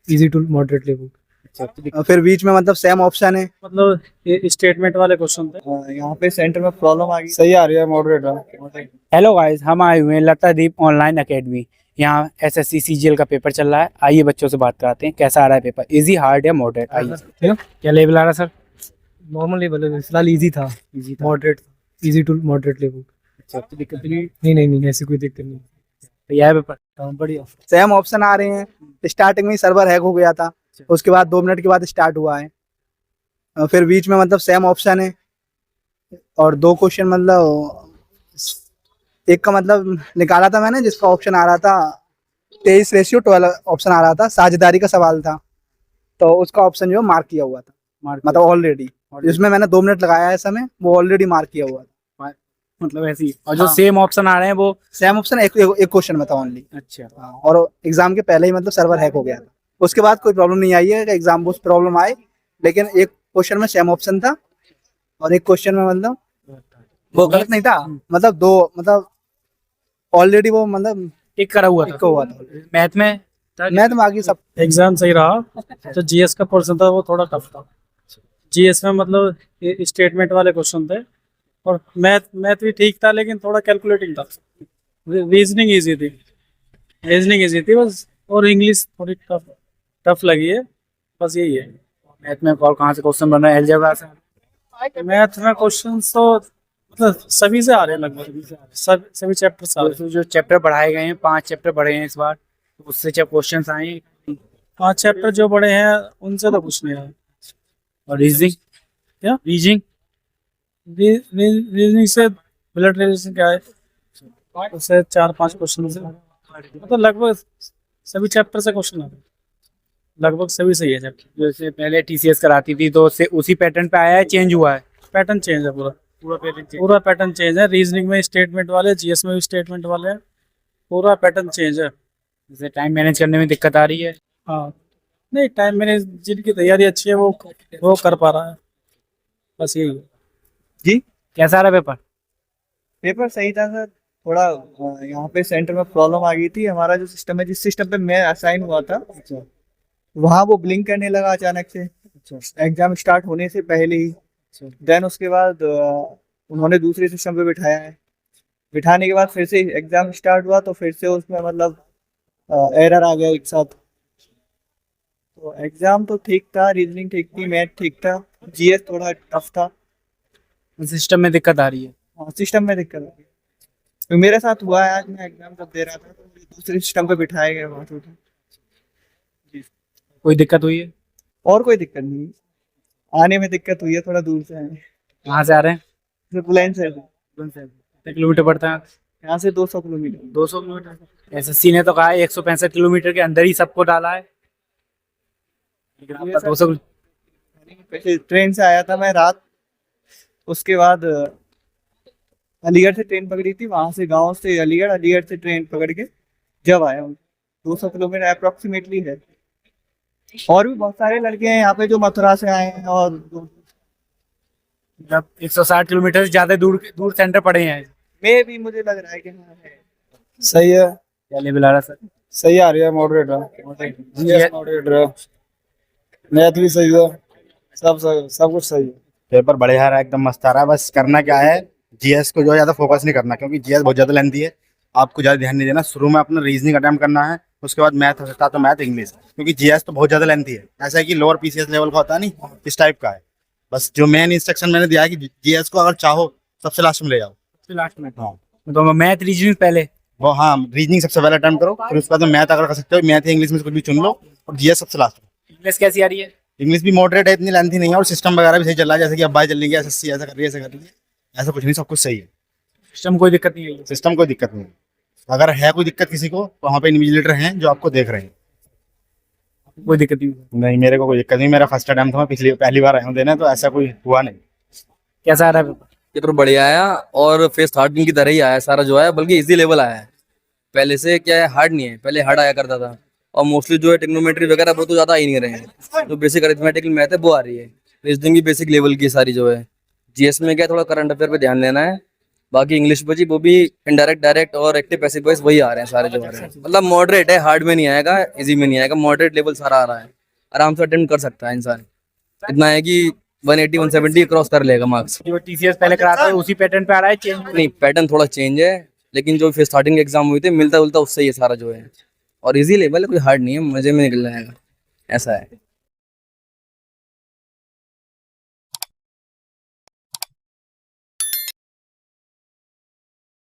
Easy to moderate level. फिर बीच में मतलब सेम ऑप्शन है। मतलब ये स्टेटमेंट वाले क्वेश्चन थे। यहाँ पे सेंटर में प्रॉब्लम आ गई, सही आ रही है मॉडरेट। हेलो गाइस, हम आए हुए हैं लतादीप ऑनलाइन एकेडमी। यहाँ एसएससी सीजीएल का पेपर चल रहा है। आइए बच्चों से बात कराते हैं कैसा आ रहा है पेपर, इजी हार्ड या मॉडरेट। आइए, क्या लेवल आ रहा है सर? नॉर्मल लेवल है, फिलहाल इजी था। Easy moderate, easy to moderate level. तो दिक्कत नहीं? नहीं, ऐसी कोई दिक्कत नहीं। तो यह है पेपर। हाँ, बढ़िया। सेम ऑप्शन आ रहे हैं। स्टार्टिंग में ही सर्वर हैक हो गया था, उसके बाद 2 मिनट के बाद स्टार्ट हुआ है। फिर बीच में मतलब सेम ऑप्शन है और 2 क्वेश्चन मतलब एक का मतलब निकाला था मैंने, जिसका ऑप्शन आ रहा था 23:12 ऑप्शन आ रहा था, साझेदारी का सवाल था, तो उसका ऑप्शन जो मार्क किया हुआ था, मतलब ऑलरेडी जिसमें मैंने 2 मिनट लगाया है समय, वो ऑलरेडी मार्क किया हुआ था। मतलब ऐसे ही। और जो सेम ऑप्शन आ रहे हैं वो सेम ऑप्शन एक क्वेश्चन में था ओनली। अच्छा। और एग्जाम के पहले ही मतलब सर्वर हैक हो गया था। उसके बाद कोई प्रॉब्लम नहीं आई है, एग्जाम में प्रॉब्लम आए, लेकिन एक क्वेश्चन में सेम ऑप्शन था और एक क्वेश्चन में मतलब वो गलत नहीं था, मतलब 2 मतलब ऑलरेडी वो मतलब टिक करा हुआ था। हुआ था। मैथ में मैथ में बाकी सब एग्जाम सही रहा। जो जीएस का पोर्शन था वो थोड़ा टफ था। जीएस में मतलब स्टेटमेंट वाले क्वेश्चन थे और मैथ भी ठीक था, लेकिन थोड़ा कैलकुलेटिंग था। रीजनिंग इजी थी बस। और इंग्लिश थोड़ी टफ लगी है, बस यही है। मैथ में और कहाँ से क्वेश्चन बन रहा है? अलजेब्रा से? मैथ में क्वेश्चन तो मतलब सभी से आ रहे हैं, लगभग सभी चैप्टर से आ रहे हैं। जो चैप्टर पढ़ाए गए हैं, 5 चैप्टर पढ़े हैं इस बार, तो उससे जब क्वेश्चन आए हैं। 5 चैप्टर जो बड़े हैं उनसे तो कुछ नहीं है। और रीजनिंग? क्या? रीजनिंग रीजनिंग से ब्लड रिलेशन क्या है, उससे 4-5 क्वेश्चन से मतलब लगभग सभी चैप्टर से क्वेश्चन आ रहे हैं। लगभग सभी सही है चैप्टर। जैसे पहले टीसीएस कराती थी तो उससे उसी पैटर्न पे आया है, चेंज हुआ है? पैटर्न चेंज है पूरा पैटर्न चेंज है। रीजनिंग में स्टेटमेंट वाले, जीएस में भी स्टेटमेंट वाले हैं, पूरा पैटर्न चेंज है। जैसे टाइम मैनेज करने में दिक्कत आ रही है? हाँ, नहीं, टाइम मैनेज जिनकी तैयारी अच्छी है वो कर पा रहा है, बस यही है। जी। कैसा रहा पेपर? पेपर सही था सर। थोड़ा यहाँ पे सेंटर में प्रॉब्लम आ गई थी। हमारा जो सिस्टम है, जिस सिस्टम पे मैं असाइन हुआ था, वहाँ वो ब्लिंक करने लगा अचानक से, एग्जाम स्टार्ट होने से पहले ही। देन उसके बाद उन्होंने दूसरे सिस्टम पे बिठाया है। बिठाने के बाद फिर से एग्जाम स्टार्ट हुआ, तो फिर से उसमें मतलब एरर आ गया एक साथ। तो एग्जाम तो ठीक था, रीजनिंग ठीक थी, मैथ ठीक था, जीएस थोड़ा टफ था। सिस्टम में दिक्कत आ रही है? हाँ, सिस्टम में दिक्कत आ गई। तो मेरे साथ हुआ है, आज मैं एग्जाम जब दे रहा था तो मुझे दूसरे सिस्टम पे बिठाए गए वहाँ पे। कोई दिक्कत हुई है? और कोई दिक्कत नहीं, आने में दिक्कत हुई है, थोड़ा दूर से आए। कहाँ से आ रहे हैं? प्लेन से कितने किलोमीटर पड़ता है? यहाँ से 200 किलोमीटर। 200 किलोमीटर? एसएससी ने तो कहा है 165 किलोमीटर के अंदर ही सबको डाला है, लेकिन आपका 200। वैसे ट्रेन से आया था मैं रात, उसके बाद अलीगढ़ से ट्रेन पकड़ी थी, वहां से गांव से अलीगढ़, अलीगढ़ से ट्रेन पकड़ के जब आया हूँ। 200 किलोमीटर अप्रोक्सीमेटली है। और भी बहुत सारे लड़के हैं यहाँ पे जो मथुरा से आए हैं, और मतलब 160 किलोमीटर से ज्यादा दूर सेंटर पड़े हैं। मैं भी, मुझे लग रहा है कि हाँ है। सही है। क्या लेवल आ रहा सर? सही आ रही है, मॉडरेट है। जीएस मॉडरेट है, मैथ भी सही है, सब कुछ सही है। पेपर बढ़िया आ रहा है, एकदम मस्त आ रहा है। बस करना क्या है, जीएस को जो है ज्यादा फोकस नहीं करना, क्योंकि जीएस बहुत ज्यादा लेंथी है। आपको ज्यादा ध्यान नहीं देना, शुरू में अपना रीजनिंग अटेम्प्ट करना है, उसके बाद मैथ हो सकता है तो मैथ इंग्लिश, क्योंकि जीएस तो बहुत ज्यादा लेंथी है। ऐसा है कि लोअर पीसीएस लेवल का होता है, नहीं इस टाइप का है। बस जो मेन इंस्ट्रक्शन मैंने दिया है कि जीएस को अगर चाहो सबसे लास्ट में ले जाओ। लास्ट में? हाँ, तो मैथ रीजनिंग पहले? वो हाँ, रीजनिंग सबसे पहले अटेम्प्ट करो, फिर उसके बाद मैथ अगर कर सकते हो, मैथ या इंग्लिश में से कुछ भी चुन लो, और जीएस सबसे लास्ट में। इंग्लिश कैसी आ रही है? इंग्लिश भी मॉडरेट है, इतनी लेंथी नहीं है, और सिस्टम वगैरह भी सही चल रहा है। जैसे कि अब बाय चल रही है, एसएससी ऐसा कर रही है, ऐसा कर रही है, ऐसा कुछ नहीं, सब कुछ सही है। सिस्टम कोई दिक्कत नहीं है? सिस्टम कोई दिक्कत नहीं है। अगर है कोई दिक्कत किसी को, तो वहाँ पे इन्विजिलेटर हैं जो आपको देख रहे हैं। कोई दिक्कत नहीं, मेरे को कोई दिक्कत नहीं। मेरा फर्स्ट अटेम्प्ट था, मैं पहली बार आया हूँ देने, तो ऐसा कोई हुआ नहीं। कैसा आ रहा है पेपर? पेपर बढ़िया आया और फेस 13 की तरह ही आया सारा जो है, बल्कि इजी लेवल आया है। पहले से क्या है, हार्ड नहीं है, पहले हार्ड आया करता था। और मोस्टली जो है टेक्नोमेट्री वगैरह वो तो ज़्यादा आ ही नहीं रहे हैं। जो बेसिक अरिथमेटिकल मैथ है वो आ रही है। रीजनिंग भी बेसिक लेवल की सारी जो है। जीएस में क्या, थोड़ा करंट अफेयर पे ध्यान देना है, बाकी इंग्लिश बची वो भी इनडायरेक्ट, डायरेक्ट और एक्टिव पैसिव वॉइस वही आ रहे हैं सारे जो आ रहे हैं। मतलब मॉडरेट है, हार्ड में नहीं आएगा, इजी में नहीं आएगा, मॉडरेट लेवल सारा आ रहा है, आराम से अटेम्प्ट कर सकता है इंसान। इतना है कि 180 170 क्रॉस कर लेगा मार्क्स। जो टीसीएस पहले कराता है उसी पैटर्न पे आ रहा है, चेंज नहीं, पैटर्न थोड़ा चेंज है, लेकिन जो फिर स्टार्टिंग एग्जाम हुए थे मिलता जुलता उससे ही है सारा जो है, और इजी लेवल है, कोई हार्ड नहीं है, मजे में निकल जाएगा, ऐसा है।